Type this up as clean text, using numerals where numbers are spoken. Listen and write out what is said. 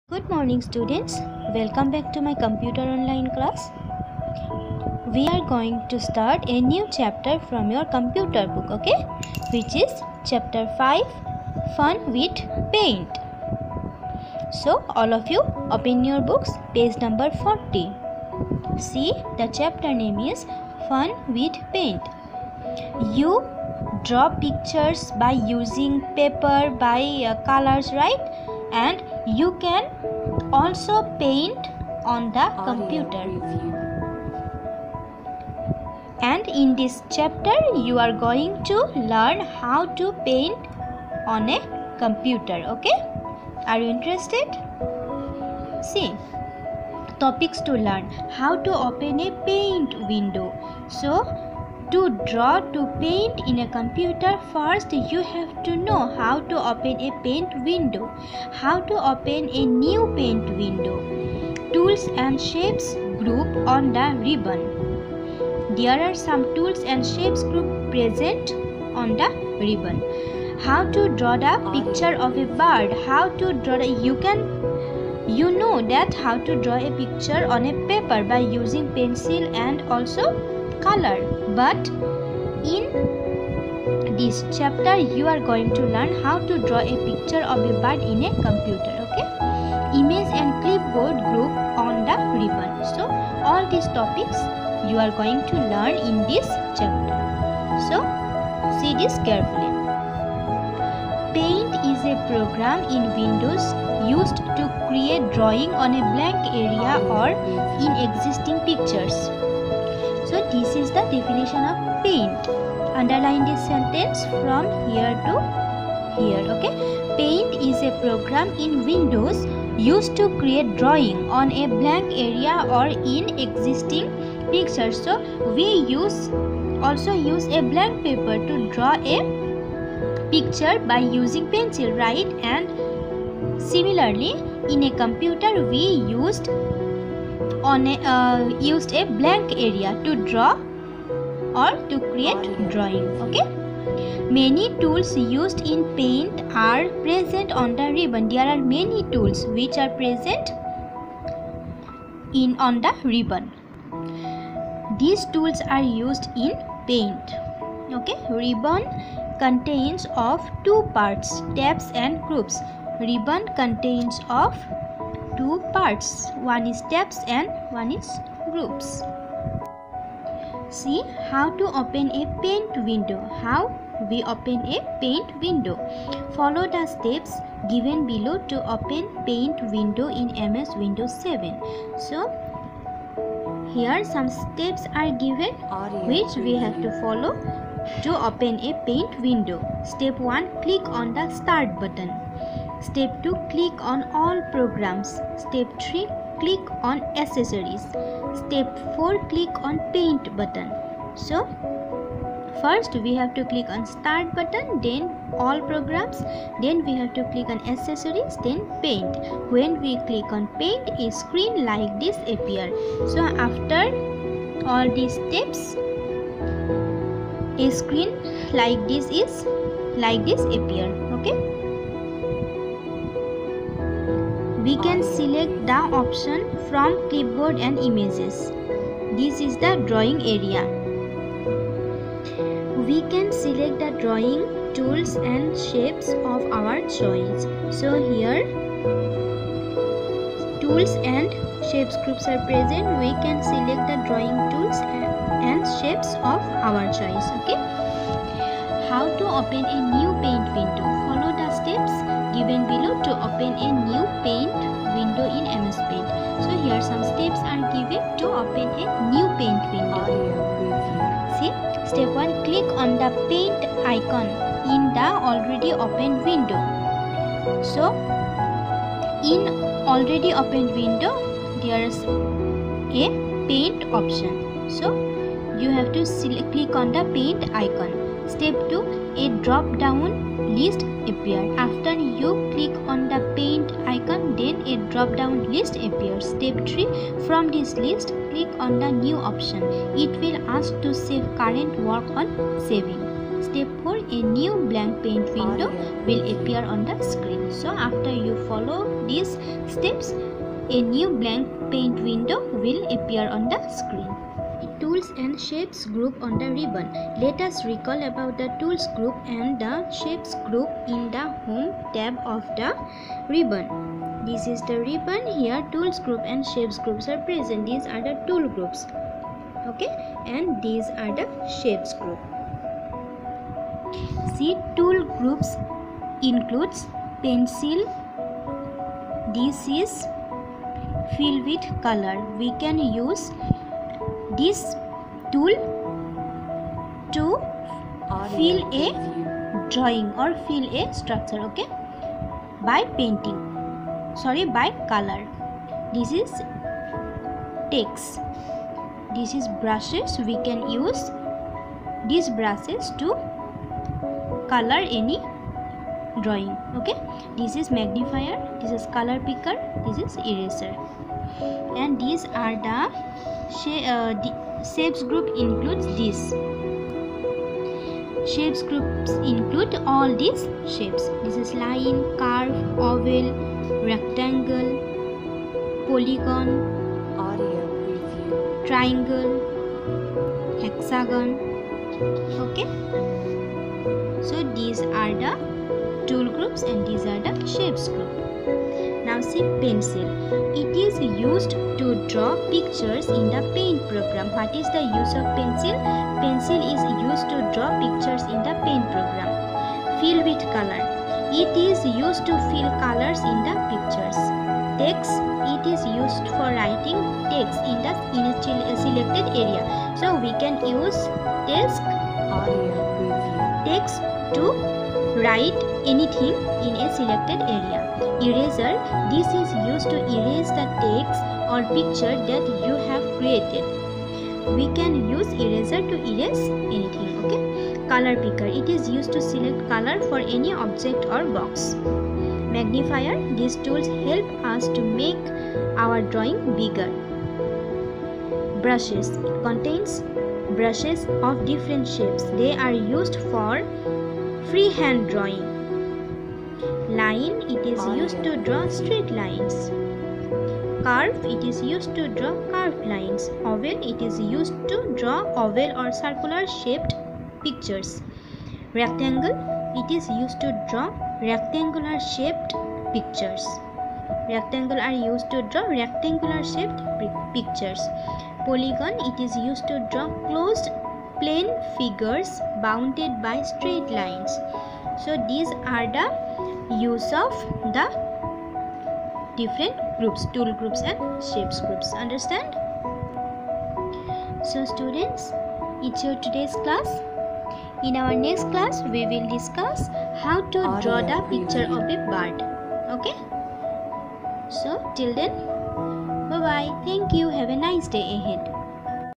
Good morning students, welcome back to my computer online class. We are going to start a new chapter from your computer book, okay? Which is chapter 5, Fun with Paint. So all of you open your books, page number 40. See, the chapter name is Fun with Paint. You draw pictures by using paper, by colors, right? And you can also paint on the computer. And in this chapter you are going to learn how to paint on a computer, okay? Are you interested? See, topics to learn: how to open a paint window. So to draw, to paint in a computer, first you have to know how to open a paint window, how to open a new paint window. Tools and shapes group on the ribbon. There are some tools and shapes group present on the ribbon. How to draw the picture of a bird, how to draw you know that how to draw a picture on a paper by using pencil and also color. But in this chapter you are going to learn how to draw a picture of a bird in a computer, okay? Image and clipboard group on the ribbon. So all these topics you are going to learn in this chapter. So see this carefully. Paint is a program in Windows used to create drawing on a blank area or in existing pictures. So this is the definition of paint. Underline this sentence from here to here, okay? Paint is a program in Windows used to create drawing on a blank area or in existing pictures. So we also use a blank paper to draw a picture by using pencil, right? And similarly in a computer we used a blank area to draw or to create drawing, okay? Many tools used in paint are present on the ribbon. There are many tools which are present on the ribbon. These tools are used in paint, okay? Ribbon contains of two parts, tabs and groups. Ribbon contains of two parts, one is tabs and one is groups. See how to open a paint window. How we open a paint window. Follow the steps given below to open paint window in MS Windows 7. So here some steps are given which we have to follow to open a paint window. Step 1, click on the start button. Step 2, click on all programs. Step 3, click on accessories. Step 4, click on paint button. So first we have to click on start button, then all programs, then we have to click on accessories, then paint. When we click on paint, a screen like this appear. So after all these steps, a screen like this appear, okay? We can select the option from clipboard and images. This is the drawing area. We can select the drawing tools and shapes of our choice. So here tools and shapes groups are present. We can select the drawing tools and shapes of our choice, okay? How to open a new paint window. Follow the steps given below to open a new paint window in MS Paint. So here some steps are given to open a new paint window. See, step 1, click on the paint icon in the already opened window. So in already opened window there is a paint option. So you have to click on the paint icon. Step 2, a drop down list appears. After you click on the paint icon, then a drop down list appears. Step 3, from this list click on the new option. It will ask to save current work on saving. Step 4, a new blank paint window will appear on the screen. So after you follow these steps, a new blank paint window will appear on the screen. Tools and shapes group on the ribbon. Let us recall about the tools group and the shapes group in the home tab of the ribbon. This is the ribbon. Here tools group and shapes groups are present. These are the tool groups. Okay, and these are the shapes group. See, tool groups includes pencil. This is fill with color. We can use this tool to fill a drawing or fill a structure, okay, by painting, by color. This is text. This is brushes. We can use these brushes to color any drawing, okay. This is magnifier, this is color picker, this is eraser. And these are the shapes group includes this. Shapes groups include all these shapes. This is line, curve, oval, rectangle, polygon, triangle, hexagon, okay. So these are the tool groups and these are the shapes group. Now see, pencil. It is used to draw pictures in the paint program. What is the use of pencil? Pencil is used to draw pictures in the paint program. Fill with color. It is used to fill colors in the pictures. Text. It is used for writing text in a selected area. So we can use text to write anything in a selected area. Eraser. This is used to erase the text or picture that you have created. We can use eraser to erase anything, okay. Color picker. It is used to select color for any object or box. Magnifier. These tools help us to make our drawing bigger. Brushes. It contains brushes of different shapes. They are used for freehand drawing. Line. It is used to draw straight lines. Curve. It is used to draw curved lines. Oval. It is used to draw oval or circular shaped pictures. Rectangle. It is used to draw rectangular shaped pictures. Rectangle are used to draw rectangular shaped pictures. Polygon. It is used to draw closed plane figures bounded by straight lines. So these are the use of the different groups, tool groups and shapes groups. Understand? So students, it's your today's class. In our next class, we will discuss how to draw the picture of a bird. Okay? So till then, bye bye. Thank you. Have a nice day ahead.